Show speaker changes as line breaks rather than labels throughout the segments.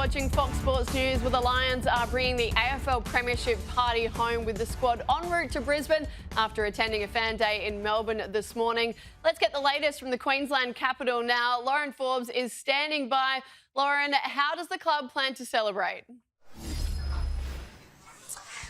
watching Fox Sports News, where the Lions are bringing the AFL Premiership party home with the squad en route to Brisbane after attending a fan day in Melbourne this morning. Let's get the latest from the Queensland capital now. Lauren Forbes is standing by. Lauren, how does the club plan to celebrate?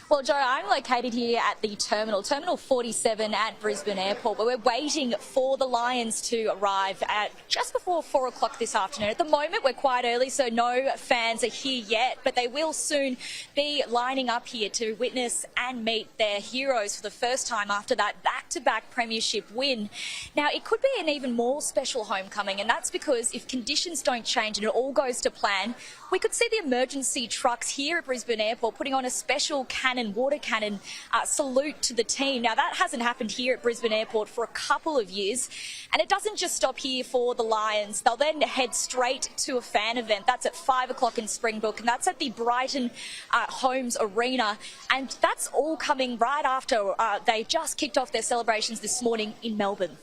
Well, Joe, I'm located here at the Terminal 47 at Brisbane Airport, where we're waiting for the Lions to arrive at just before 4 o'clock this afternoon. At the moment, we're quite early, so no fans are here yet, but they will soon be lining up here to witness and meet their heroes for the first time after that back-to-back premiership win. Now, it could be an even more special homecoming, and that's because if conditions don't change and it all goes to plan, we could see the emergency trucks here at Brisbane Airport putting on a special water cannon salute to the team. Now, that hasn't happened here at Brisbane Airport for a couple of years, and it doesn't just stop here for the Lions. They'll then head straight to a fan event. That's at 5 o'clock in Springbrook, and that's at the Brighton Homes Arena, and that's all coming right after they just kicked off their celebrations this morning in Melbourne.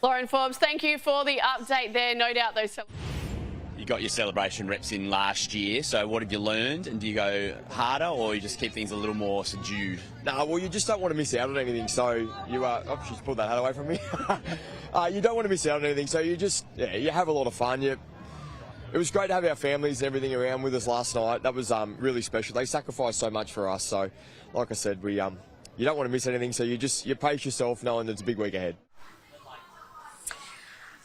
Lauren Forbes, thank you for the update there. No doubt those
You got your celebration reps in last year, so what have you learned? And do you go harder, or you just keep things a little more subdued?
No, well, you just don't want to miss out on anything, so you oh, she's pulled that hat away from me. You don't want to miss out on anything, so you just, you have a lot of fun. It was great to have our families and everything around with us last night. That was really special. They sacrificed so much for us, so like I said, you don't want to miss anything, so you pace yourself knowing that it's a big week ahead.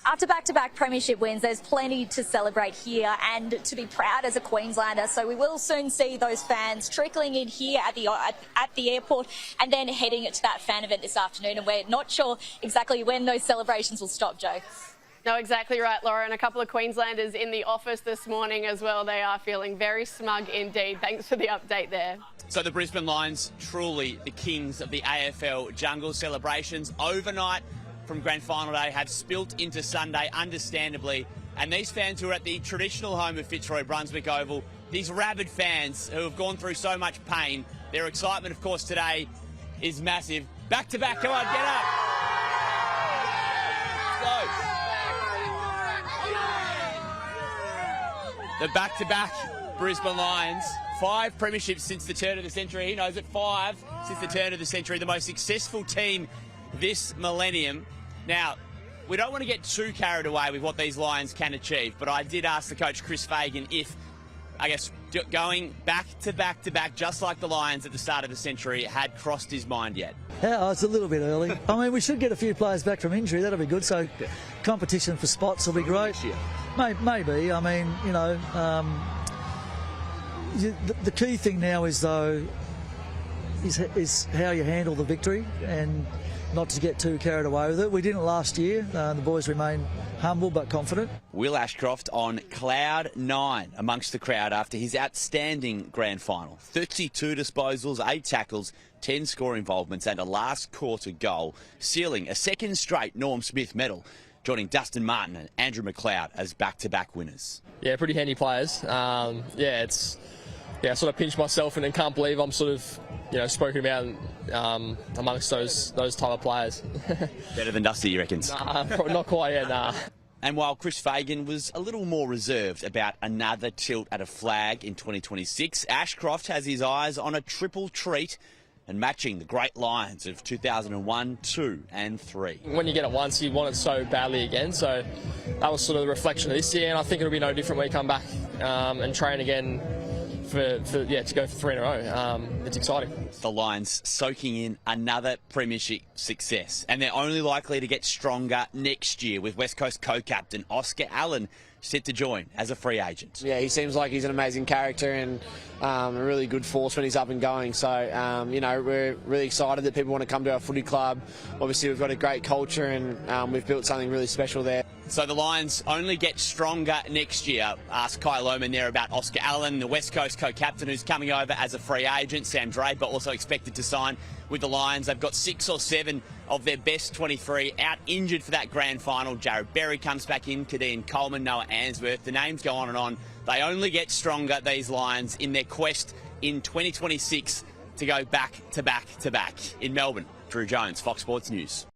After back-to-back premiership wins, there's plenty to celebrate here and to be proud as a Queenslander. So we will soon see those fans trickling in here at the airport and then heading to that fan event this afternoon. And we're not sure exactly when those celebrations will stop, Joe.
No, exactly right, Lauren. A couple of Queenslanders in the office this morning as well. They are feeling very smug indeed. Thanks for the update there.
So the Brisbane Lions, truly the kings of the AFL jungle. Celebrations overnight from Grand Final Day have spilt into Sunday, understandably. And these fans who are at the traditional home of Fitzroy Brunswick Oval, these rabid fans who have gone through so much pain, their excitement, of course, today is massive. Back to back, come on, get up. Let's go. The back-to-back Brisbane Lions, 5 premierships since the turn of the century. He knows it, 5 since the turn of the century. The most successful team this millennium. Now, we don't want to get too carried away with what these Lions can achieve, but I did ask the coach, Chris Fagan, if, I guess, going back to back to back, just like the Lions at the start of the century, had crossed his mind yet.
Yeah, it's a little bit early. I mean, we should get a few players back from injury. That'll be good. So competition for spots will be great. Maybe. I mean, you know, the key thing now is, though, is how you handle the victory and not to get too carried away with it. We didn't last year. The boys remain humble but confident.
Will Ashcroft on cloud 9 amongst the crowd after his outstanding grand final. 32 disposals, 8 tackles, 10 score involvements and a last quarter goal, sealing a second straight Norm Smith medal, joining Dustin Martin and Andrew McLeod as back-to-back winners.
Yeah, pretty handy players. I sort of pinched myself and can't believe I'm sort of, spoken about amongst those type of players.
Better than Dusty, you reckon?
Nah, not quite yet, nah.
And while Chris Fagan was a little more reserved about another tilt at a flag in 2026, Ashcroft has his eyes on a triple treat and matching the great Lions of 2001, 2 and 3.
When you get it once, you want it so badly again, so that was sort of the reflection of this year, and I think it'll be no different when we come back and train again to go for 3 in a row. It's exciting.
The Lions soaking in another premiership success, and they're only likely to get stronger next year with West Coast co-captain Oscar Allen set to join as a free agent.
Yeah, he seems like he's an amazing character and a really good force when he's up and going. So, we're really excited that people want to come to our footy club. Obviously, we've got a great culture and we've built something really special there.
So the Lions only get stronger next year. Ask Kai Lohman there about Oscar Allen, the West Coast co-captain who's coming over as a free agent. Sam Draper also expected to sign with the Lions. They've got 6 or 7 of their best 23 out injured for that grand final. Jared Berry comes back in, Kadeem Coleman, Noah Answorth. The names go on and on. They only get stronger, these Lions, in their quest in 2026 to go back to back to back. In Melbourne, Drew Jones, Fox Sports News.